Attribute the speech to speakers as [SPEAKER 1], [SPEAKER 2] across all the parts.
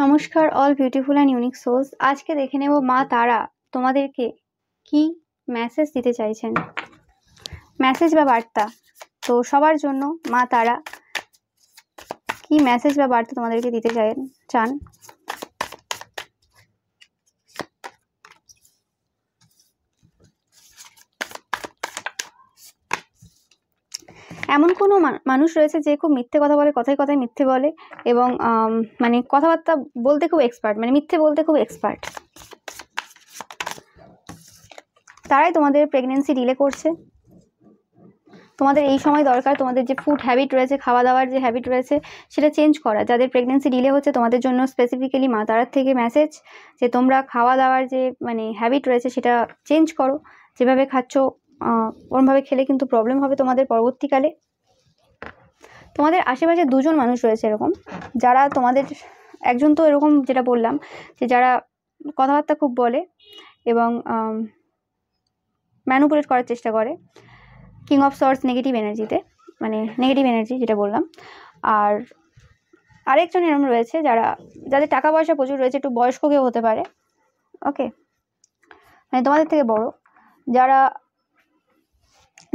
[SPEAKER 1] নমস্কার all beautiful and unique souls. আজকে দেখে নেব মা তারা তোমাদেরকে কি মেসেজ দিতে চাইছেন, মেসেজ বা বার্তা। তো সবার জন্য মা তারা কি মেসেজ বা বার্তা তোমাদেরকে দিতে চান। এমন কোনো মানুষ রয়েছে যে খুব মিথ্যে কথা বলে, কথায় কথায় মিথ্যে বলে এবং মানে কথাবার্তা বলতে খুব এক্সপার্ট, মানে মিথ্যে বলতে খুব এক্সপার্ট। তারাই তোমাদের প্রেগনেন্সি ডিলে করছে। তোমাদের এই সময় দরকার তোমাদের যে ফুড হ্যাবিট রয়েছে, খাওয়া দাওয়ার যে হ্যাবিট রয়েছে সেটা চেঞ্জ করা। যাদের প্রেগনেন্সি ডিলে হচ্ছে তোমাদের জন্য স্পেসিফিক্যালি মা তারার থেকে মেসেজ যে তোমরা খাওয়া দাওয়ার যে মানে হ্যাবিট রয়েছে সেটা চেঞ্জ করো। যেভাবে খাচ্ছ ওরমভাবে খেলে কিন্তু প্রবলেম হবে তোমাদের পরবর্তীকালে। তোমাদের আশেপাশে দুজন মানুষ রয়েছে এরকম, যারা তোমাদের, একজন তো এরকম যেটা বললাম যে যারা কথাবার্তা খুব বলে এবং ম্যানুপুলেট করার চেষ্টা করে, কিং অফ সর্টস নেগেটিভ এনার্জিতে, মানে নেগেটিভ এনার্জি যেটা বললাম। আর আরেকজন এরকম রয়েছে যাদের টাকা পয়সা প্রচুর রয়েছে, একটু বয়স্ক কেউ হতে পারে, ওকে, মানে তোমাদের থেকে বড়, যারা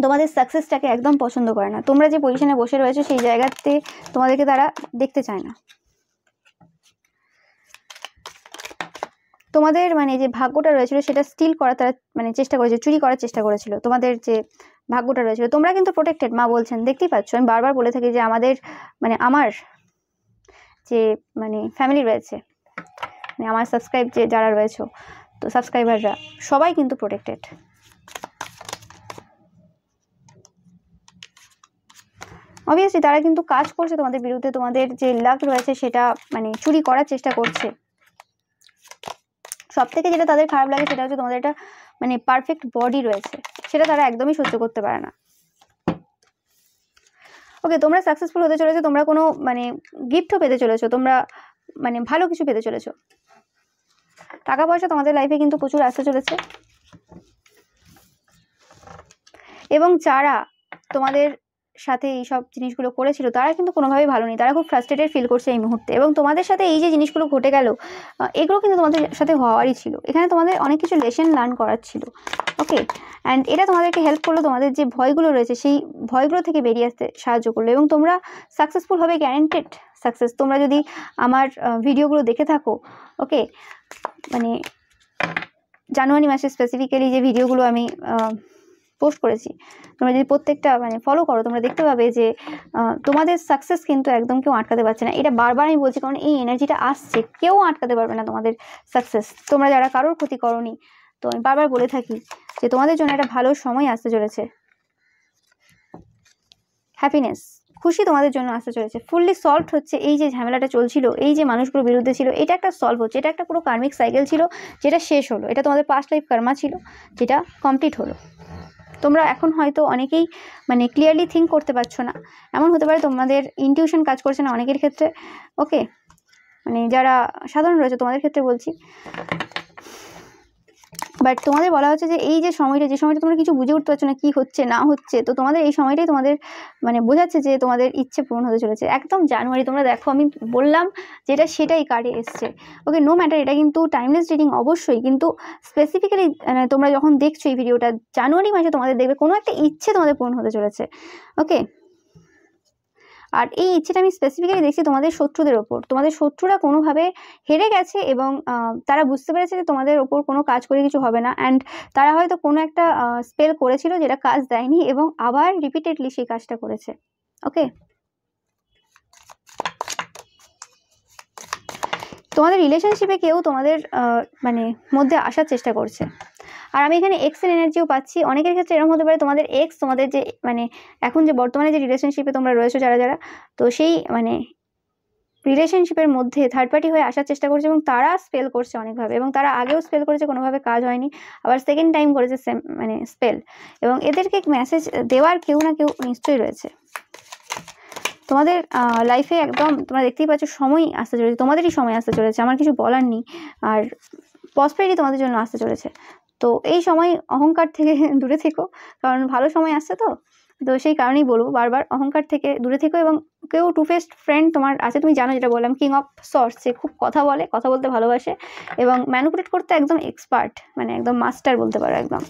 [SPEAKER 1] তোমাদের সাকসেসটাকে একদম পছন্দ করে না। তোমরা যে পজিশনে বসে রয়েছে সেই জায়গাতে তোমাদেরকে তারা দেখতে চায় না। তোমাদের মানে যে ভাগ্যটা রয়েছিল সেটা স্টিল করা তারা মানে চেষ্টা করেছে, চুরি করার চেষ্টা করেছিল। তোমাদের যে ভাগ্যটা রয়েছিল, তোমরা কিন্তু প্রোটেক্টেড, মা বলছেন, দেখতেই পাচ্ছ। আমি বারবার বলে থাকি যে আমাদের মানে আমার যে মানে ফ্যামিলি রয়েছে, মানে আমার সাবস্ক্রাইব যে যারা রয়েছে, তো সাবস্ক্রাইবাররা সবাই কিন্তু প্রোটেক্টেড। অবভিয়াসলি তারা কিন্তু কাজ করছে তোমাদের বিরুদ্ধে, তোমাদের যে লাক রয়েছে সেটা মানে চুরি করার চেষ্টা করছে। সব থেকে যেটা তাদের খারাপ লাগে সেটা হচ্ছে তোমাদের একটা মানে পারফেক্ট বডি রয়েছে, সেটা তারা একদমই সহ্য করতে পারে না। ওকে, তোমরা সাকসেসফুল হতে চলেছো, তোমরা কোনো মানে গিফটও পেতে চলেছো, তোমরা মানে ভালো কিছু পেতে চলেছো। টাকা পয়সা তোমাদের লাইফে কিন্তু প্রচুর আসতে চলেছে। এবং যারা তোমাদের সাথে এই সব জিনিসগুলো করেছিল তারা কিন্তু কোনোভাবেই ভালো নেই, তারা খুব ফ্রাস্ট্রেটেড ফিল করছে এই মুহূর্তে। এবং তোমাদের সাথে এই যে জিনিসগুলো ঘটে গেল, এগুলো কিন্তু তোমাদের সাথে হওয়ারই ছিল। এখানে তোমাদের অনেক কিছু লেসন লার্ন করার ছিল, ওকে। অ্যান্ড এটা তোমাদেরকে হেল্প করলো, তোমাদের যে ভয়গুলো রয়েছে সেই ভয়গুলো থেকে বেরিয়ে আসতে সাহায্য করলো। এবং তোমরা সাকসেসফুল হবে, গ্যারেন্টেড সাকসেস। তোমরা যদি আমার ভিডিওগুলো দেখে থাকো, ওকে, মানে জানুয়ারি মাসে স্পেসিফিক্যালি যে ভিডিওগুলো আমি পোস্ট করেছি, তোমরা যদি প্রত্যেকটা মানে ফলো করো, তোমরা দেখতে পাবে যে তোমাদের সাকসেস কিন্তু একদম কেউ আটকাতে পারছে না। এটা বারবার আমি বলছি, কারণ এই এনার্জিটা আসছে, কেউ আটকাতে পারবে না তোমাদের সাকসেস। তোমরা যারা কারোর ক্ষতি করোনি, তো আমি বারবার বলে থাকি যে তোমাদের জন্য একটা ভালো সময় আসতে চলেছে। হ্যাপিনেস, খুশি তোমাদের জন্য আসতে চলেছে। ফুললি সলভ হচ্ছে এই যে ঝামেলাটা চলছিল, এই যে মানুষগুলোর বিরুদ্ধে ছিল, এটা একটা সলভ হচ্ছে। এটা একটা পুরো কার্মিক সাইকেল ছিল যেটা শেষ হলো। এটা তোমাদের পাস্ট লাইফ কর্মা ছিল যেটা কমপ্লিট হলো। তোমরা এখন হয়তো অনেকেই মানে ক্লিয়ারলি থিঙ্ক করতে পারছো না, এমন হতে পারে তোমাদের ইনটিউশন কাজ করছে না অনেকের ক্ষেত্রে, ওকে, মানে যারা সাধারণ রয়েছে তোমাদের ক্ষেত্রে বলছি। বাট তোমাদের বলা হচ্ছে যে এই যে সময়টা তোমরা কিছু বুঝে উঠতে পারছো না কি হচ্ছে না হচ্ছে, তো তোমাদের এই সময়টাই তোমাদের মানে বোঝাচ্ছে যে তোমাদের ইচ্ছে পূরণ হতে চলেছে একদম জানুয়ারি। তোমরা দেখো, আমি বললাম যেটা সেটাই কার্ডে এসছে, ওকে। নো ম্যাটার, এটা কিন্তু টাইমলেস রিডিং অবশ্যই, কিন্তু স্পেসিফিক্যালি তোমরা যখন দেখছো এই ভিডিওটা, জানুয়ারি মাসে তোমাদের দেখবে কোনো একটা ইচ্ছে তোমাদের পূরণ হতে চলেছে, ওকে। আর এই ইচ্ছেটা আমি স্পেসিফিক্যালি দেখছি তোমাদের শত্রুদের ওপর। তোমাদের শত্রুরা কোনোভাবে হেরে গেছে এবং তারা বুঝতে পেরেছে যে তোমাদের ওপর কোনো কাজ করে কিছু হবে না। অ্যান্ড তারা হয়তো কোনো একটা স্পেল করেছিল যেটা কাজ দেয়নি এবং আবার রিপিটেডলি সেই কাজটা করেছে, ওকে। তোমাদের রিলেশনশিপে কেউ তোমাদের মানে মধ্যে আসার চেষ্টা করছে। আর আমি এখানে এক্সের এনার্জিও পাচ্ছি। অনেকের ক্ষেত্রে এরকম হতে পারে তোমাদের এক্স তোমাদের যে মানে এখন যে বর্তমানে যে রিলেশনশিপে তোমরা রয়েছো যারা, তো সেই মানে রিলেশনশিপের মধ্যে থার্ড পার্টি হয়ে আসার চেষ্টা করছে এবং তারা স্পেল করছে অনেকভাবে, এবং তারা আগেও স্পেল করেছে, কোনোভাবে কাজ হয়নি, আবার সেকেন্ড টাইম করেছে সেম মানে স্পেল। এবং এদেরকে মেসেজ দেওয়ার কেউ না কেউ নিশ্চয়ই রয়েছে তোমাদের লাইফে। একদম তোমরা দেখতেই পাচ্ছ সময় আসতে চলেছে, তোমাদেরই সময় আসতে চলেছে, আমার কিছু বলার নেই। আর প্রসপেরিটি তোমাদের জন্য আসতে চলেছে। তো এই সময় অহংকার থেকে দূরে থেকো, কারণ ভালো সময় আসছে তো। তো সেই কারণেই বলবো বারবার অহংকার থেকে দূরে থেকো। এবং কেউ টু ফেস্ট ফ্রেন্ড তোমার আছে, তুমি জানো, যেটা বললাম কিং অফ সর্টস, সে খুব কথা বলে, কথা বলতে ভালোবাসে এবং ম্যানিপুলেট করতে একদম এক্সপার্ট, মানে একদম মাস্টার বলতে পারো একদম।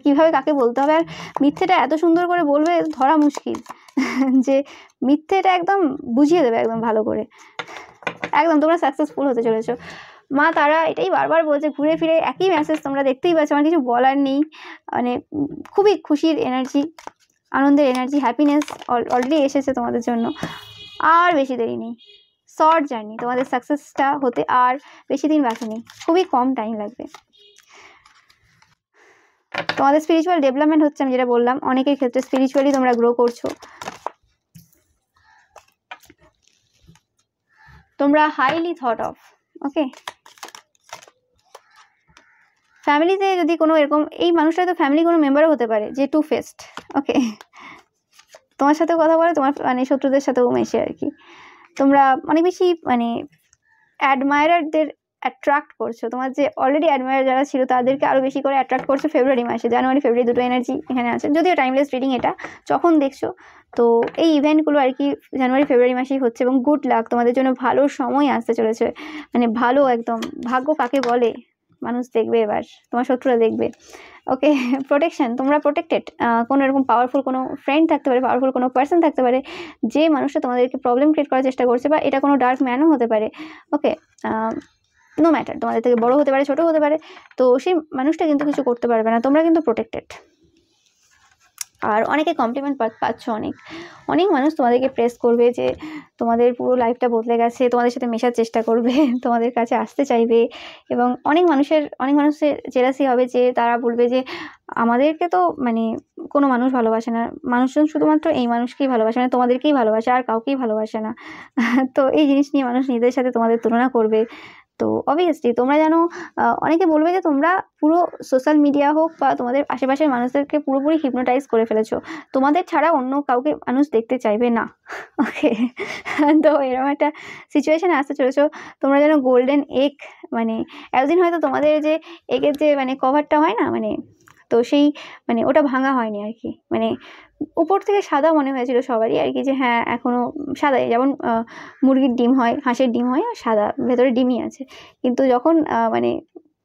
[SPEAKER 1] কিভাবে কাকে বলতে হবে, আর মিথ্যেটা এত সুন্দর করে বলবে ধরা মুশকিল, যে মিথ্যেটা একদম বুঝিয়ে দেবে একদম ভালো করে। একদম তোমরা সাকসেসফুল হতে চলেছো। মা তারা এটাই বারবার বলছে, ঘুরে ফিরে একই মেসেজ তোমরা দেখতেই পাচ্ছ, আমার কিছু বলার নেই। মানে খুবই খুশির এনার্জি, আনন্দের এনার্জি, হ্যাপিনেস অলরেডি এসেছে তোমাদের জন্য। আর বেশি দেরি নেই, শর্ট জার্নি, তোমাদের সাকসেসটা হতে আর বেশি দিন বাকি নেই, খুবই কম টাইম লাগবে। তোমাদের স্পিরিচুয়াল ডেভেলপমেন্ট হচ্ছে, আমি যেটা বললাম, অনেকের ক্ষেত্রে স্পিরিচুয়ালি তোমরা গ্রো করছো, তোমরা হাইলি থট অফ। ওকে, ফ্যামিলিতে যদি কোনো এরকম, এই মানুষটা তো ফ্যামিলি কোনো মেম্বারও হতে পারে যে টু ফেস্ট। ওকে, তোমার সাথেও কথা বলে, তোমার মানে শত্রুদের সাথেও মেশে আর কি। তোমরা অনেক বেশি মানে অ্যাডমায়ারদের অ্যাট্রাক্ট করছো, তোমার যে অলরেডি অ্যাডমায়ার যারা ছিল তাদেরকে আরও বেশি করে অ্যাট্রাক্ট করছো ফেব্রুয়ারি মাসে। জানুয়ারি ফেব্রুয়ারি দুটো এনার্জি এখানে আছে, যদিও টাইমলেস রিডিং এটা, যখন দেখছো। তো এই ইভেন্টগুলো আর কি জানুয়ারি ফেব্রুয়ারি মাসেই হচ্ছে এবং গুড লাক, তোমাদের জন্য ভালো সময় আসতে চলেছে, মানে ভালো একদম। ভাগ্য কাকে বলে মানুষ দেখবে এবার, তোমার শত্রুরা দেখবে। ওকে, প্রোটেকশন, তোমরা প্রোটেক্টেড। কোনো এরকম পাওয়ারফুল কোনো ফ্রেন্ড থাকতে পারে, পাওয়ারফুল কোনো পার্সন থাকতে পারে, যে মানুষটা তোমাদেরকে প্রবলেম ক্রিয়েট করার চেষ্টা করছে, বা এটা কোনো ডার্ক ম্যানও হতে পারে। ওকে, নো ম্যাটার, তোমাদের থেকে বড় হতে পারে, ছোট হতে পারে, তো সেই মানুষটা কিন্তু কিছু করতে পারবে না, তোমরা কিন্তু প্রোটেক্টেড। আর অনেকে কমপ্লিমেন্ট পাচ্ছ, অনেক অনেক মানুষ তোমাদেরকে প্রেস করবে যে তোমাদের পুরো লাইফটা বদলে গেছে, তোমাদের সাথে মেশার চেষ্টা করবে, তোমাদের কাছে আসতে চাইবে। এবং অনেক মানুষের জেলাসি হবে, যে তারা বলবে যে আমাদেরকে তো মানে কোনো মানুষ ভালোবাসে না, মানুষজন শুধুমাত্র এই মানুষকেই ভালোবাসে, মানে তোমাদেরকেই ভালোবাসে, আর কাউকেই ভালোবাসে না। তো এই জিনিস নিয়ে মানুষ নিজেদের সাথে তোমাদের তুলনা করবে। তো অবভিয়াসলি তোমরা জানো, অনেকে বলবে যে তোমরা পুরো সোশ্যাল মিডিয়া হোক বা তোমাদের আশেপাশের মানুষদেরকে পুরোপুরি হিপনোটাইজ করে ফেলেছো, তোমাদের ছাড়া অন্য কাউকে মানুষ দেখতে চাইবে না। ওকে, তো এরকম একটা সিচুয়েশানে আসতে চলেছো। তোমরা যেন গোল্ডেন এগ, মানে এতদিন হয়তো তোমাদের যে এগের যে মানে কভারটা হয় না, মানে তো সেই মানে ওটা ভাঙা হয়নি আর কি, মানে উপর থেকে সাদা মনে হয়েছিল সবারই আর কি, যে হ্যাঁ এখনও সাদাই, যেমন মুরগির ডিম হয়, হাঁসের ডিম হয়, আর সাদা ভেতরে ডিমই আছে। কিন্তু যখন মানে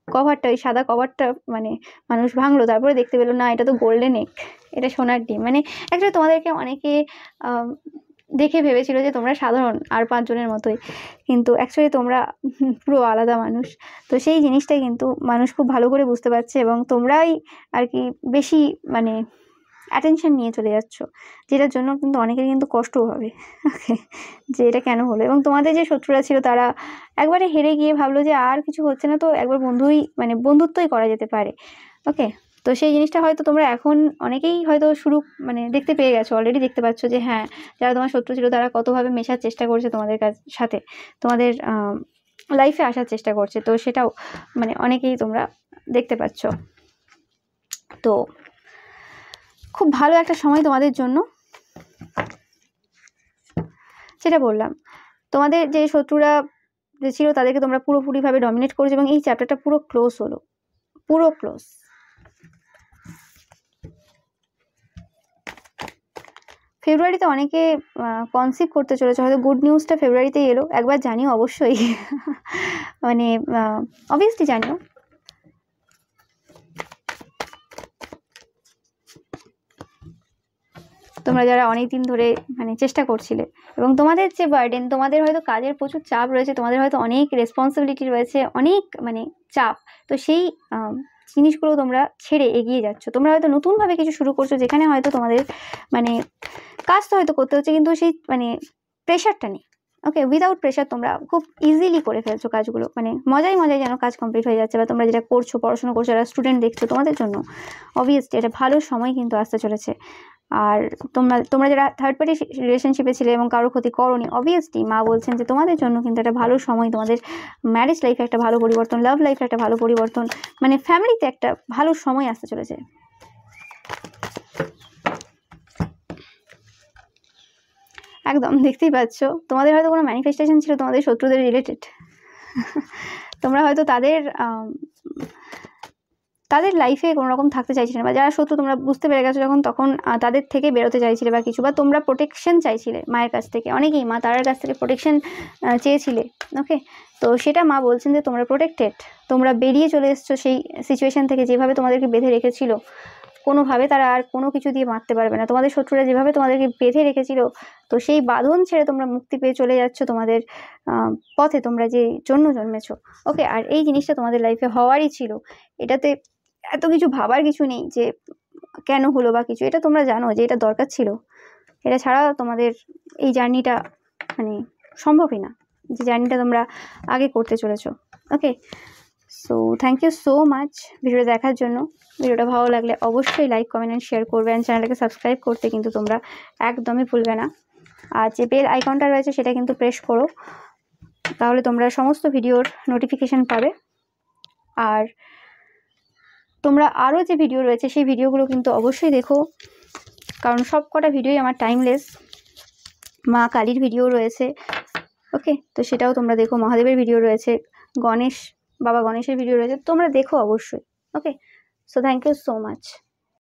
[SPEAKER 1] কভারটা, ওই সাদা কভারটা মানে মানুষ ভাঙলো, তারপরে দেখতে পেলো না এটা তো গোল্ডেন এগ, এটা সোনার ডিম। মানে অ্যাকচুয়ালি তোমাদেরকে অনেকে দেখে ভেবেছিল যে তোমরা সাধারণ আর 5 জনের মতোই, কিন্তু অ্যাকচুয়ালি তোমরা পুরো আলাদা মানুষ। তো সেই জিনিসটাই কিন্তু মানুষ খুব ভালো করে বুঝতে পারছে, এবং তোমরাই আর কি বেশি মানে অ্যাটেনশন নিয়ে চলে যাচ্ছ, যেটার জন্য কিন্তু অনেকের কিন্তু কষ্টও হবে। ওকে, যে এটা কেন হলো। এবং তোমাদের যে শত্রুরা ছিল তারা একবারে হেরে গিয়ে ভাবলো যে আর কিছু হচ্ছে না, তো একবার বন্ধুত্বই করা যেতে পারে। ওকে, তো সেই জিনিসটা হয়তো তোমরা এখন অনেকেই হয়তো শুরু মানে দেখতে পেয়ে গেছো, অলরেডি দেখতে পাচ্ছ যে হ্যাঁ যারা তোমার শত্রু ছিল তারা কতভাবে মেশার চেষ্টা করছে তোমাদের সাথে, তোমাদের লাইফে আসার চেষ্টা করছে। তো সেটাও মানে অনেকেই তোমরা দেখতে পাচ্ছ। তো খুব ভালো একটা সময় তোমাদের জন্য, যেটা বললাম, তোমাদের যে শত্রুরা যে ছিল তাদেরকে তোমরা পুরোপুরিভাবে ডমিনেট করেছো, এবং এই চ্যাপ্টারটা পুরো ক্লোজ হলো, পুরো ক্লোজ। ফেব্রুয়ারিতে অনেকে কনসিভ করতে চলেছে, হয়তো গুড নিউজটা ফেব্রুয়ারিতেই এলো, একবার জানিও অবশ্যই। মানে অবভিয়াসলি জানিও। তোমরা যারা অনেক দিন ধরে মানে চেষ্টা করছিলে, এবং তোমাদের যে বার্ডেন, তোমাদের হয়তো কাজের প্রচুর চাপ রয়েছে, তোমাদের হয়তো অনেক রেসপন্সিবিলিটি রয়েছে, অনেক মানে চাপ, তো সেই জিনিসগুলো তোমরা ছেড়ে এগিয়ে যাচ্ছ। তোমরা হয়তো নতুনভাবে কিছু শুরু করছো, যেখানে হয়তো তোমাদের মানে কাজ তো হয়তো করতে হচ্ছে, কিন্তু সেই মানে প্রেশারটা নেই। ওকে, উইদাউট প্রেশার তোমরা খুব ইজিলি করে ফেলছো কাজগুলো, মানে মজায় মজায় যেন কাজ কমপ্লিট হয়ে যাচ্ছে। বা তোমরা যেটা করছো, পড়াশোনা করছো, যারা স্টুডেন্ট দেখছো, তোমাদের জন্য অবভিয়াসলি এটা ভালো সময় কিন্তু আসতে চলেছে। আর তোমরা যারা থার্ড পার্টি রিলেশনশিপে ছিলে এবং কারোর ক্ষতি করোনি, অবভিয়াসলি মা বলছেন যে তোমাদের জন্য কিন্তু একটা ভালো সময়, তোমাদের ম্যারেজ লাইফে একটা ভালো পরিবর্তন, লাভ লাইফে একটা ভালো পরিবর্তন, মানে ফ্যামিলিতে একটা ভালো সময় আসতে চলেছে। একদম দেখতেই পাচ্ছ, তোমাদের হয়তো কোনো ম্যানিফেস্টেশন ছিল তোমাদের শত্রুদের রিলেটেড। তোমরা হয়তো তাদের তাদের লাইফে কোনো রকম থাকতে চাইছিলে না, বা যারা শত্রু তোমরা বুঝতে পেরে গেছো যখন, তখন তাদের থেকে বেরোতে চাইছিলে বা কিছু, বা তোমরা প্রোটেকশন চাইছিলে মায়ের কাছ থেকে। অনেকেই মা তারার কাছ থেকে প্রোটেকশন চেয়েছিলে। ওকে, তো সেটা মা বলছেন যে তোমরা প্রোটেক্টেড, তোমরা বেরিয়ে চলে এসছো সেই সিচুয়েশন থেকে। যেভাবে তোমাদেরকে বেঁধে রেখেছিল, কোনোভাবে তারা আর কোনো কিছু দিয়ে মারতে পারবে না। তোমাদের শত্রুরা যেভাবে তোমাদেরকে বেঁধে রেখেছিল, তো সেই বাঁধন ছেড়ে তোমরা মুক্তি পেয়ে চলে যাচ্ছ তোমাদের পথে, তোমরা যে জন্য জন্মেছো। ওকে, আর এই জিনিসটা তোমাদের লাইফে হওয়ারই ছিল। এটাতে এত কিছু ভাবার কিছু নেই যে কেন হলো বা কিছু, এটা তোমরা জানো যে এটা দরকার ছিল। এটা ছাড়া তোমাদের এই জার্নিটা মানে সম্ভবই না, যে জার্নিটা তোমরা আগে করতে চলেছো। Okay, so thank you so much ভিডিওটা দেখার জন্য। ভিডিওটা ভালো লাগলে অবশ্যই লাইক, কমেন্ট অ্যান্ড শেয়ার করবে, অ্যান্ড চ্যানেলটাকে সাবস্ক্রাইব করতে কিন্তু তোমরা একদমই ভুলবে না। আর যে বেল আইকনটা রয়েছে সেটা কিন্তু প্রেস করো, তাহলে তোমরা সমস্ত ভিডিওর নোটিফিকেশান পাবে। আর তোমরা আরও যে ভিডিও রয়েছে সেই ভিডিওগুলো কিন্তু অবশ্যই দেখো, কারণ সব কটা ভিডিওই আমার টাইমলেস। মা কালীর ভিডিও রয়েছে, ওকে, তো সেটাও তোমরা দেখো। মহাদেবের ভিডিও রয়েছে, বাবা গণেশের ভিডিও রয়েছে, তোমরা দেখো অবশ্যই। Okay, so thank you so much.